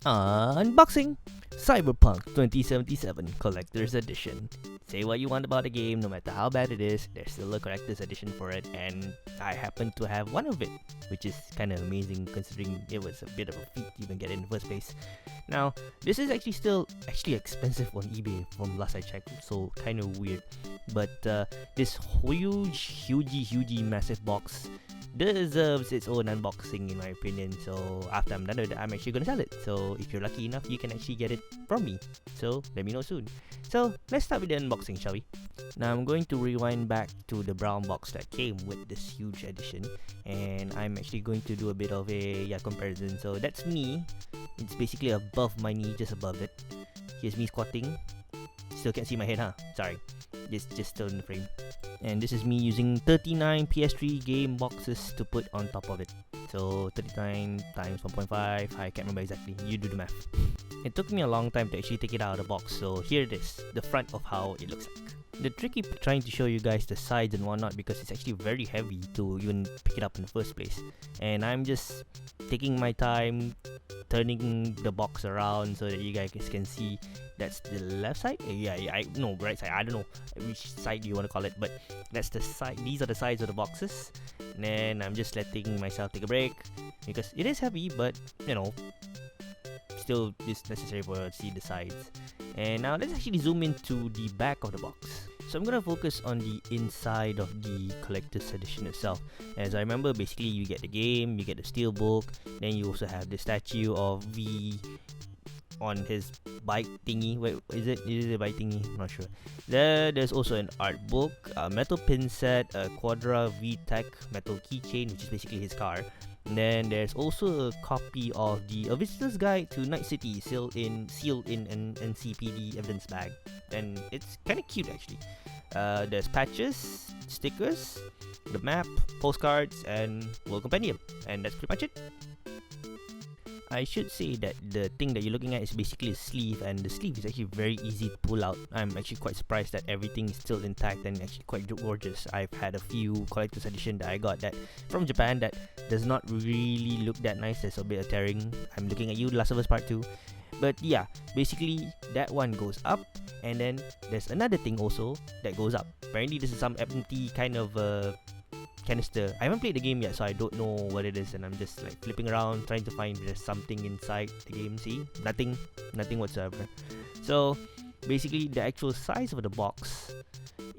Unboxing Cyberpunk 2077 Collector's Edition. Say what you want about the game, no matter how bad it is, there's still a collector's edition for it, and I happen to have one of it, which is kind of amazing considering it was a bit of a feat to even get it in the first place. Now, this is actually still expensive on eBay from last I checked, so kind of weird. But this huge, massive box deserves its own unboxing in my opinion. So after I'm done with it, I'm actually gonna sell it. So if you're lucky enough, you can actually get it from me. So let me know soon. So let's start with the unboxing, shall we? Now I'm going to rewind back to the brown box that came with this huge edition, and I'm actually going to do a bit of a comparison. So that's me. It's basically above my knee, just above it. Here's me squatting. Still can't see my head, huh? Sorry. Just still in the frame. And this is me using 39 PS3 game boxes to put on top of it. So 39 times 1.5, I can't remember exactly. You do the math. It took me a long time to actually take it out of the box, so here it is, the front of how it looks like. The tricky trying to show you guys the sides and whatnot because it's actually very heavy to even pick it up in the first place. And I'm just taking my time turning the box around so that you guys can see. That's the left side? No, right side. I don't know which side you want to call it, but that's the side. These are the sides of the boxes. And then I'm just letting myself take a break because it is heavy, but you know, still it's necessary for to see the sides. And now let's actually zoom into the back of the box. So I'm gonna focus on the inside of the collector's edition itself. As I remember, basically you get the game, you get the steelbook, then you also have the statue of V on his bike thingy. Wait, is it a bike thingy? I'm not sure. There's also an art book, a metal pin set, a Quadra VTech metal keychain, which is basically his car. And then there's also a copy of A Visitor's Guide to Night City sealed in an NCPD evidence bag, and it's kind of cute actually. There's patches, stickers, the map, postcards, and World Compendium, and that's pretty much it. I should say that the thing that you're looking at is basically a sleeve, and the sleeve is actually very easy to pull out. I'm actually quite surprised that everything is still intact and actually quite gorgeous. I've had a few collector's edition that I got that from Japan that does not really look that nice. There's a bit of tearing. I'm looking at you, Last of Us Part 2. But yeah, basically that one goes up, and then there's another thing also that goes up. Apparently this is some empty kind of canister. I haven't played the game yet, so I don't know what it is, and I'm just like flipping around trying to find if there's something inside the game. See, nothing whatsoever. So basically the actual size of the box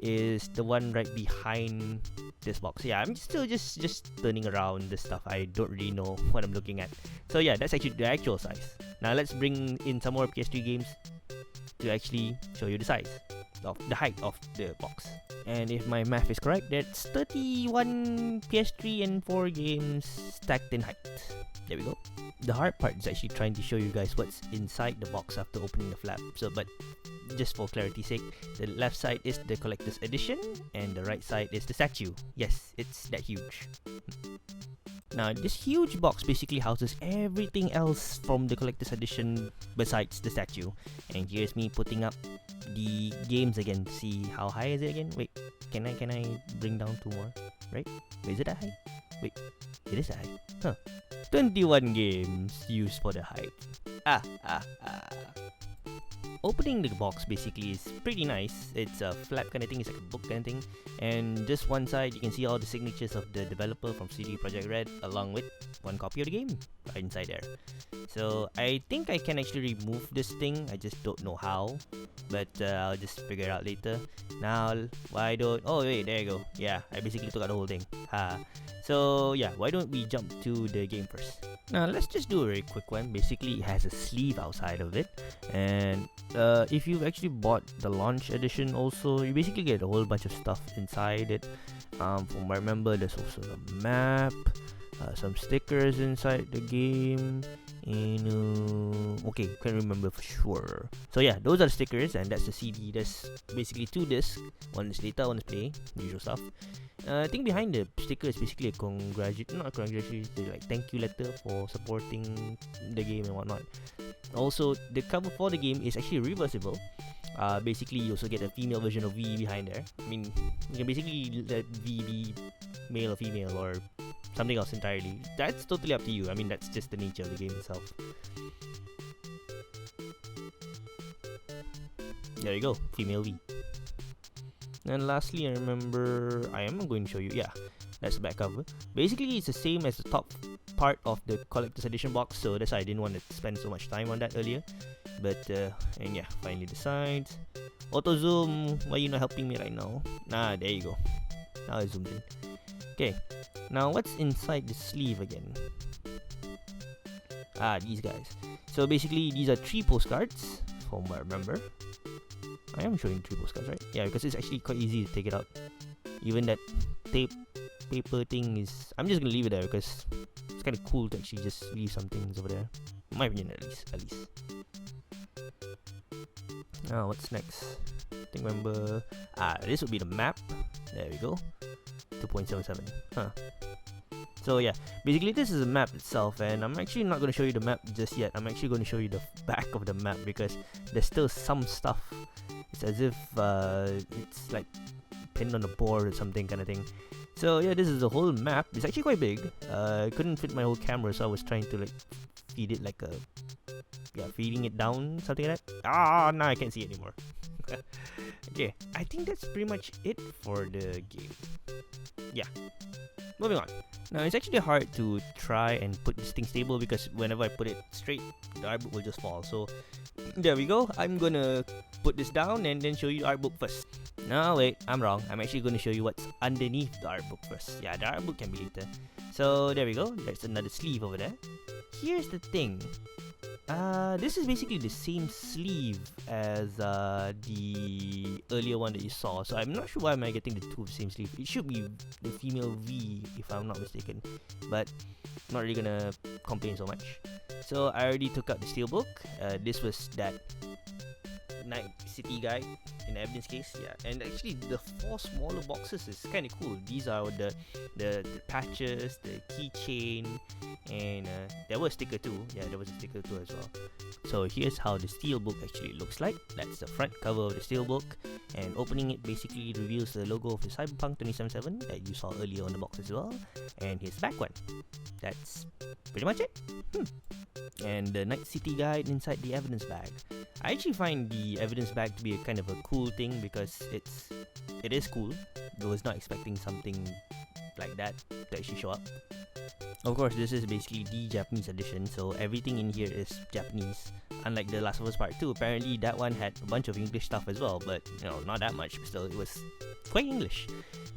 is the one right behind this box. Yeah, I'm still just turning around this stuff. I don't really know what I'm looking at. So yeah, that's actually the actual size. Now let's bring in some more PS3 games to actually show you the size of the height of the box. And if my math is correct, that's 31 PS3 and 4 games stacked in height. There we go. The hard part is actually trying to show you guys what's inside the box after opening the flap. So, but just for clarity's sake, the left side is the collector's edition and the right side is the statue. Yes, it's that huge. Now, this huge box basically houses everything else from the collector's edition besides the statue. And here's me putting up the games again to see how high is it again. Wait, can I bring down 2 more? Right? Wait, is it that high? Wait, it is that high. Huh. 21 games used for the height. Opening the box basically is pretty nice. It's a flap kind of thing, it's like a book kind of thing. And just one side, you can see all the signatures of the developer from CD Projekt Red, along with one copy of the game right inside there. So I think I can actually remove this thing, I just don't know how. But I'll just figure it out later. Now, why don't... Oh wait, there you go. Yeah, I basically took out the whole thing. So yeah, why don't we jump to the game first? Now let's just do a very quick one. Basically it has a sleeve outside of it, and if you've actually bought the launch edition also, you basically get a whole bunch of stuff inside it. From what I remember, there's also the map, some stickers inside the game, and okay, can't remember for sure. So yeah, those are the stickers, and that's the CD. There's basically 2 discs, one is data, one is play, usual stuff. I think behind the sticker is basically a congratulations, like thank you letter for supporting the game and whatnot. Also, the cover for the game is actually reversible. Basically, you also get a female version of V behind there. I mean, you can basically let V be male or female or something else entirely. That's totally up to you. I mean, that's just the nature of the game itself. There you go, female V. And lastly, I remember I am going to show you. Yeah, that's the back cover. Basically, it's the same as the top part of the collector's edition box, so that's why I didn't want to spend so much time on that earlier. But and yeah, finally the sides. Auto zoom. Why you not helping me right now? Nah, there you go. Now I zoomed in. Okay, now what's inside the sleeve again? Ah, these guys. So basically, these are 3 postcards, from what I remember. I am showing 3 postcards, right? Yeah, because it's actually quite easy to take it out. Even that paper thing is... I'm just gonna leave it there because it's kind of cool to actually just leave some things over there. In my opinion, at least. Now, what's next? I think remember... Ah, this would be the map. There we go. 2.77. Huh. So yeah, basically this is a map itself, and I'm actually not going to show you the map just yet. I'm actually going to show you the back of the map because there's still some stuff. It's as if it's like pinned on the board or something kind of thing. So yeah, this is the whole map. It's actually quite big. I couldn't fit my whole camera, so I was trying to like feed it like a... Yeah, feeding it down, something like that. Ah, now I can't see it anymore. Okay, I think that's pretty much it for the game. Yeah, moving on. Now, it's actually hard to try and put this thing stable because whenever I put it straight, the art book will just fall. So, there we go. I'm gonna put this down and then show you the art book first. No, wait, I'm wrong. I'm actually gonna show you what's underneath the art book first. Yeah, the art book can be later. So, there we go. There's another sleeve over there. Here's the thing. This is basically the same sleeve as the earlier one that you saw. So I'm not sure why am I getting the 2 of the same sleeve. It should be the female V if I'm not mistaken, but I'm not really gonna complain so much. So I already took out the steelbook. This was that Night City guide in the evidence case. Yeah, and actually the 4 smaller boxes is kind of cool. These are the patches, the keychain, and there was a sticker too. Yeah, there was a sticker too as well. So here's how the steelbook actually looks like. That's the front cover of the steelbook, and opening it basically reveals the logo of the Cyberpunk 2077 that you saw earlier on the box as well. And here's the back one. That's pretty much it. And the Night City guide inside the evidence bag. I actually find the evidence bag to be a kind of a cool thing because it is cool. I was not expecting something like that to actually show up. Of course, this is basically the Japanese edition, so everything in here is Japanese. Unlike The Last of Us Part 2, apparently that one had a bunch of English stuff as well, but you know, not that much, but still, it was quite English.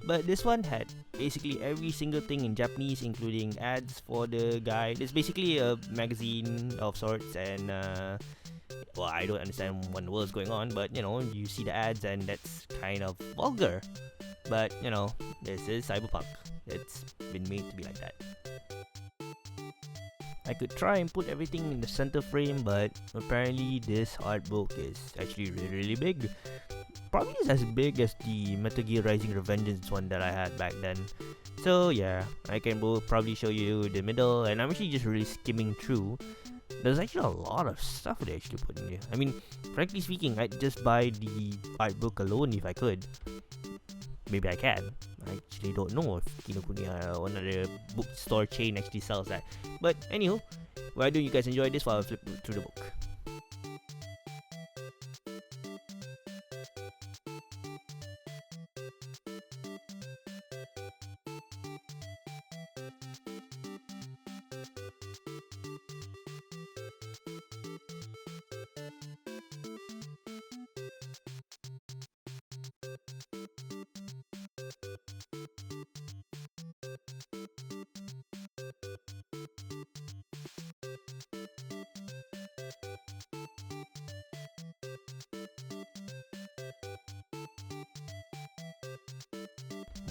But this one had basically every single thing in Japanese, including ads for the guide. It's basically a magazine of sorts, and well, I don't understand what in the world's going on, but you know, you see the ads and that's kind of vulgar. But you know, this is Cyberpunk. It's been made to be like that. I could try and put everything in the center frame, but apparently this art book is actually really big. Probably is as big as the Metal Gear Rising Revengeance one that I had back then. So yeah, I can probably show you the middle, and I'm actually just really skimming through. There's actually a lot of stuff they actually put in here. I mean, frankly speaking, I'd just buy the art book alone if I could. Maybe I can. I actually don't know if Kinokuniya or another bookstore chain actually sells that. But anywho, why don't you guys enjoy this while I flip through the book?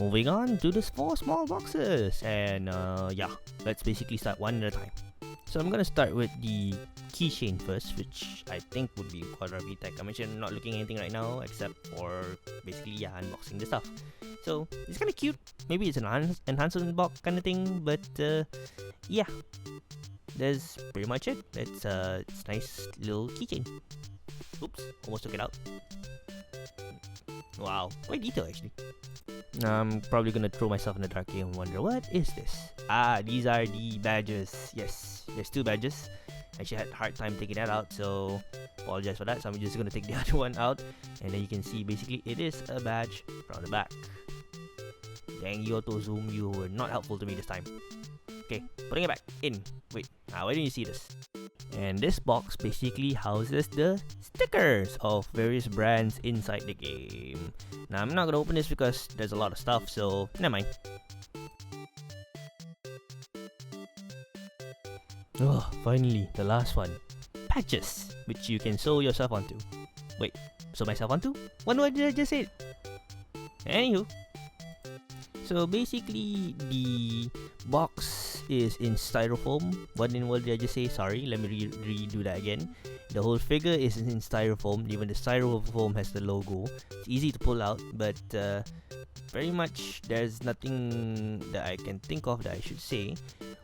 Moving on to these 4 small boxes, and yeah, let's basically start one at a time. So I'm gonna start with the keychain first, which I think would be Quadra VTech. I'm actually not looking at anything right now except for basically unboxing the stuff. So it's kind of cute. Maybe it's an enhancement box kind of thing, but yeah, that's pretty much it. It's nice little keychain. Oops, almost took it out. Wow, quite detailed actually. I'm probably gonna throw myself in the dark here and wonder, what is this? Ah, these are the badges. Yes, there's 2 badges. actually had a hard time taking that out, so apologize for that. So I'm just gonna take the other one out, and then you can see basically it is a badge from the back. Dang, you auto zoom, you were not helpful to me this time. Okay, putting it back in. Wait, why didn't you see this? And this box basically houses the stickers of various brands inside the game. Now I'm not gonna open this because there's a lot of stuff, so never mind. Oh, finally, the last one. Patches, which you can sew yourself onto. Wait, sew myself onto? What did I just say? Anywho. So basically, the box is in styrofoam. What did I just say? Sorry, let me redo that again. The whole figure is in styrofoam. Even the styrofoam has the logo. It's easy to pull out, but very much there's nothing that I can think of that I should say.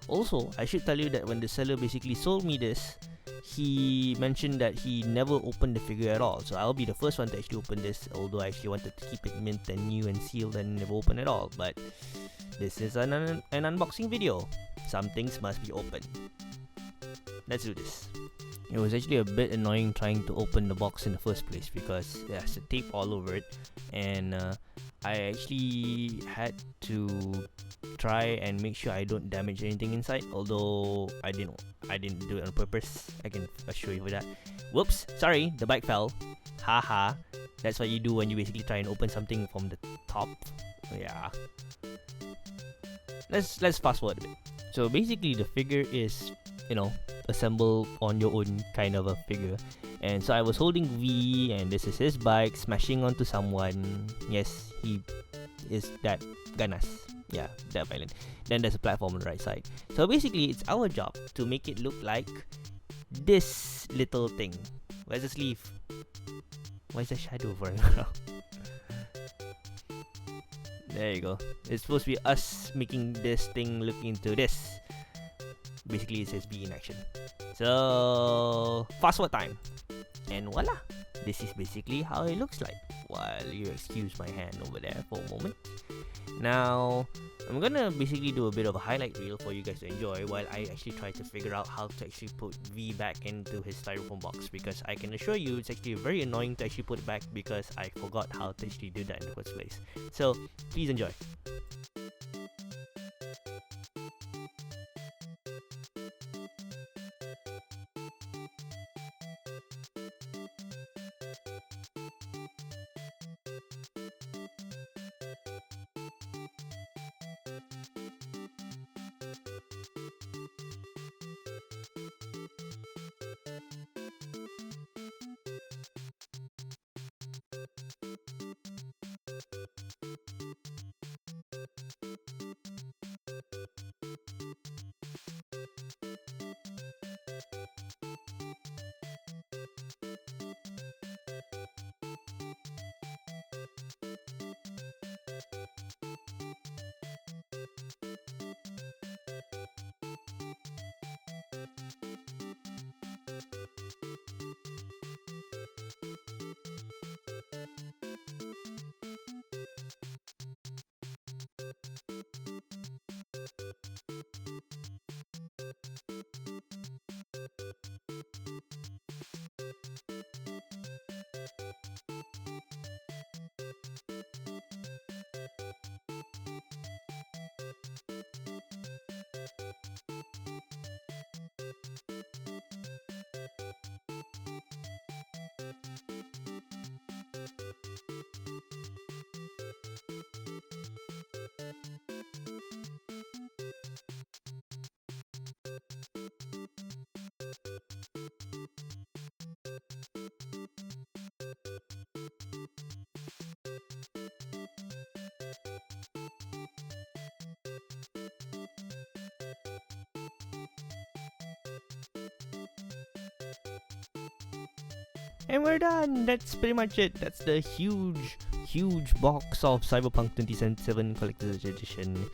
Also, I should tell you that when the seller basically sold me this, he mentioned that he never opened the figure at all. So I'll be the first one to actually open this, although I actually wanted to keep it mint and new and sealed and never open at all. But this is an unboxing video. Some things must be opened. Let's do this. It was actually a bit annoying trying to open the box in the first place because there's a tape all over it, and I actually had to try and make sure I don't damage anything inside, although I didn't do it on purpose. I can assure you for that. Whoops, sorry, the bike fell. Haha. That's what you do when you basically try and open something from the top. Yeah. Let's fast forward a bit. So basically the figure is, assemble on your own kind of a figure. And so I was holding V, and this is his bike smashing onto someone. Yes, he is that ganas. Yeah, that violent. Then there's a platform on the right side. So basically, it's our job to make it look like this little thing. Where's the sleeve? Why is the shadow for it? There you go. It's supposed to be us making this thing look into this. Basically, it says be in action. So, fast forward time. And voila! This is basically how it looks like. While you excuse my hand over there for a moment. Now, I'm gonna basically do a bit of a highlight reel for you guys to enjoy while I actually try to figure out how to actually put V back into his styrofoam box, because I can assure you it's actually very annoying to actually put it back because I forgot how to actually do that in the first place. So, please enjoy. And we're done. That's pretty much it. That's the huge box of Cyberpunk 2077 Collector's Edition.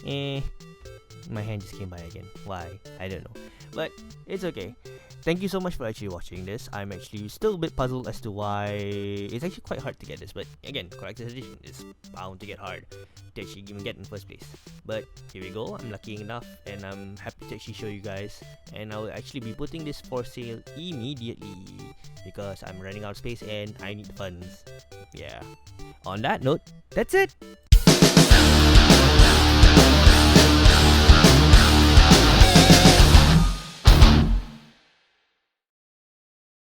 My hand just came by again. Why? I don't know. But it's okay. thank you so much for actually watching this. I'm actually still a bit puzzled as to why it's actually quite hard to get this, but again, collector's edition is bound to get hard to actually even get in the first place. But here we go, I'm lucky enough and I'm happy to actually show you guys, and I'll actually be putting this for sale immediately because I'm running out of space and I need the funds. Yeah. On that note, that's it!